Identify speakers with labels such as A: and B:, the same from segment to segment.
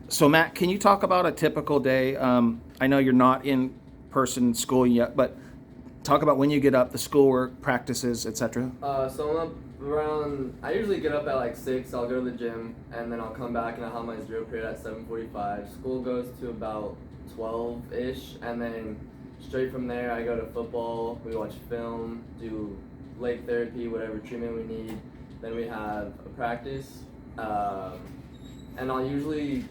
A: So Matt, can you talk about a typical day? I know you're not in person school yet, but talk about when you get up, the schoolwork, practices, etc.
B: So I'm up around. I usually get up at like 6. I'll go to the gym and then I'll come back and I'll have my drill period at 7:45. School goes to about 12-ish, and then straight from there I go to football. We watch film, do leg therapy, whatever treatment we need. Then we have a practice, and I'll usually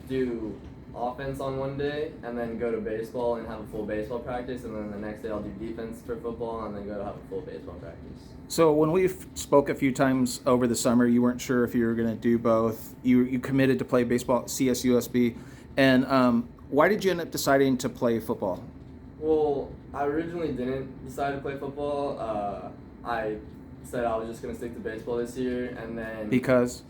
B: do offense on one day and then go to baseball and have a full baseball practice, and then the next day I'll do defense for football and then go to have a full baseball practice.
A: So when we spoke a few times over the summer, you weren't sure if you were going to do both. You committed to play baseball at CSUSB, and why did you end up deciding to play football?
B: Well, I originally didn't decide to play football. I said I was just going to stick to baseball this year, and then
A: Because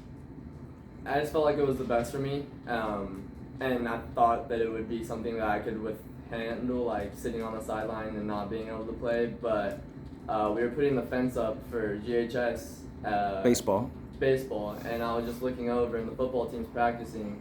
B: I just felt like it was the best for me, and I thought that it would be something that I could handle, like sitting on the sideline and not being able to play. But we were putting the fence up for GHS
A: baseball.
B: baseball, and I was just looking over, and the football team's practicing,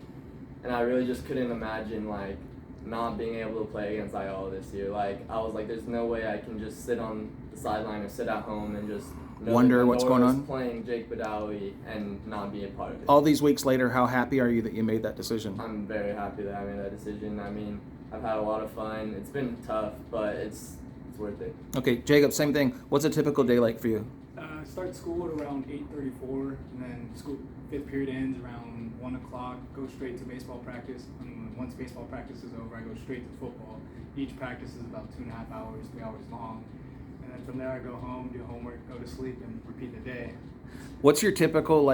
B: and I really just couldn't imagine like not being able to play against IL this year. Like I was like, there's no way I can just sit on the sideline or sit at home and just
A: Wonder what's going on?
B: Playing Jake Badawi and not be a part of it.
A: All these weeks later, how happy are you that you made that decision?
B: I'm very happy that I made that decision. I mean, I've had a lot of fun. It's been tough, but it's worth it.
A: Okay, Jacob, same thing. What's a typical day like for you?
C: Start school at around 8:34, and then school fifth period ends around 1 o'clock. Go straight to baseball practice. And once baseball practice is over, I go straight to football. Each practice is about 2.5 hours, 3 hours long. And then from there, I go home, do homework, go to sleep, and repeat the day.
A: What's your typical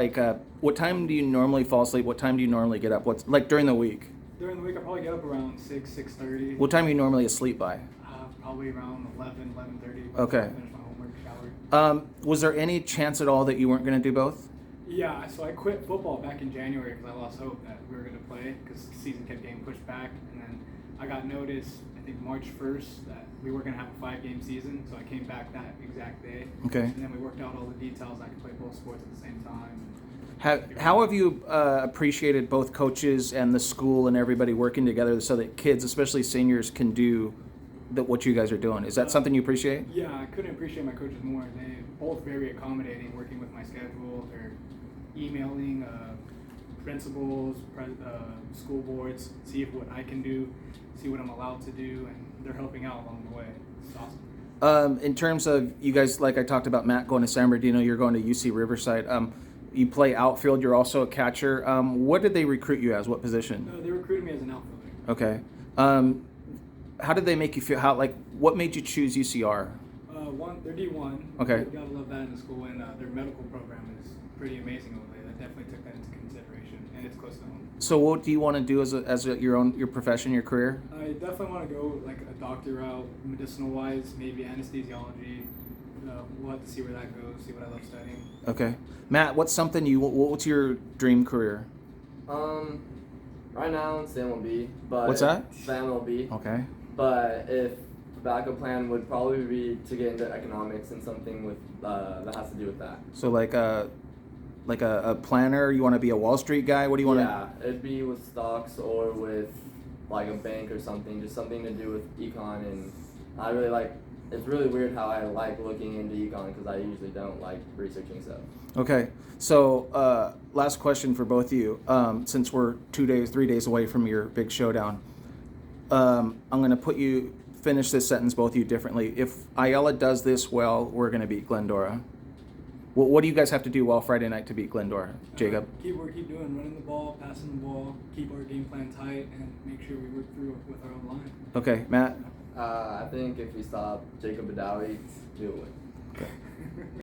A: what time do you normally fall asleep? What time do you normally get up? What's like during the week?
C: During the week, I probably get up around 6:30.
A: What time are you normally asleep by?
C: Probably around 11:30.
A: Okay.
C: Finish my homework, shower.
A: Was there any chance at all that you weren't going to do both?
C: Yeah, so I quit football back in January because I lost hope that we were going to play because the season kept getting pushed back. And then I got notice, I think March 1st, that we were going to have a 5-game season. So I came back that exact day.
A: Okay.
C: And then we worked out all the details. I could play both sports at the same time.
A: How have you appreciated both coaches and the school and everybody working together so that kids, especially seniors, can do what you guys are doing? Is that something you appreciate?
C: Yeah, I couldn't appreciate my coaches more. They both very accommodating, working with my schedule. They're emailing principals, school boards, see what I can do, see what I'm allowed to do, and they're helping out along the way. It's awesome.
A: In terms of you guys, like I talked about Matt going to San Bernardino, you're going to UC Riverside. You play outfield. You're also a catcher. What did they recruit you as? What position?
C: They recruited me as an outfielder.
A: Okay. How did they make you feel? What made you choose UCR?
C: They're D1.
A: Okay.
C: You gotta love that in the school, and their medical program is pretty amazing over there. I definitely took that into consideration, and it's close to home.
A: So, what do you want to do your profession, your career?
C: I definitely want to go like a doctor route, medicinal wise, maybe anesthesiology. We'll have to see where that goes. See what I love studying.
A: Okay, Matt, what's your dream career?
B: Right now it's the MLB, but
A: What's that?
B: The MLB.
A: Okay.
B: But if the backup plan would probably be to get into economics and something with that has to do with that.
A: So like a planner. You want to be a Wall Street guy? What do you want to?
B: Yeah, it'd be with stocks or with like a bank or something, just something to do with econ. And I really like. It's really weird how I like looking into econ because I usually don't like researching stuff.
A: Okay. So last question for both of you. Since we're 3 days away from your big showdown, I'm going to finish this sentence, both of you, differently. If Ayala does this well, we're going to beat Glendora. What do you guys have to do well Friday night to beat Glendora, Jacob?
C: Keep doing, running the ball, passing the ball, keep our game plan tight, and make sure we work through with our own line.
A: Okay, Matt?
B: I think if we stop Jacob Badawi, we'll win.
A: Okay.